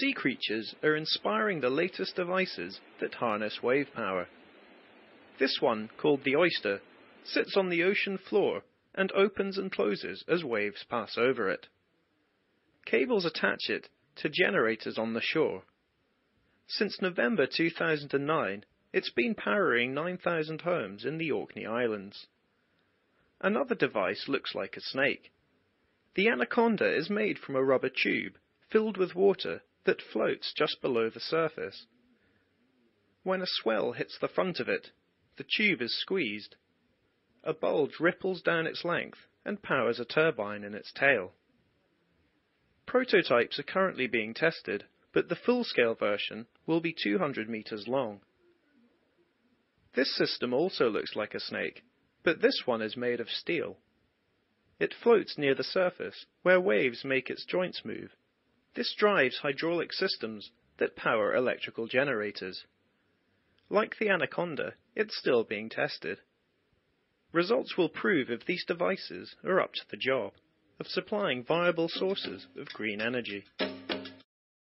sea creatures are inspiring the latest devices that harness wave power. This one, called the oyster, sits on the ocean floor and opens and closes as waves pass over it. Cables attach it to generators on the shore. Since November 2009, it's been powering 9,000 homes in the Orkney Islands. Another device looks like a snake. The anaconda is made from a rubber tube filled with water that floats just below the surface. When a swell hits the front of it, the tube is squeezed. A bulge ripples down its length and powers a turbine in its tail. Prototypes are currently being tested, but the full-scale version will be 200 meters long. This system also looks like a snake, but this one is made of steel. It floats near the surface, where waves make its joints move. This drives hydraulic systems that power electrical generators. Like the anaconda, it's still being tested. Results will prove if these devices are up to the job of supplying viable sources of green energy.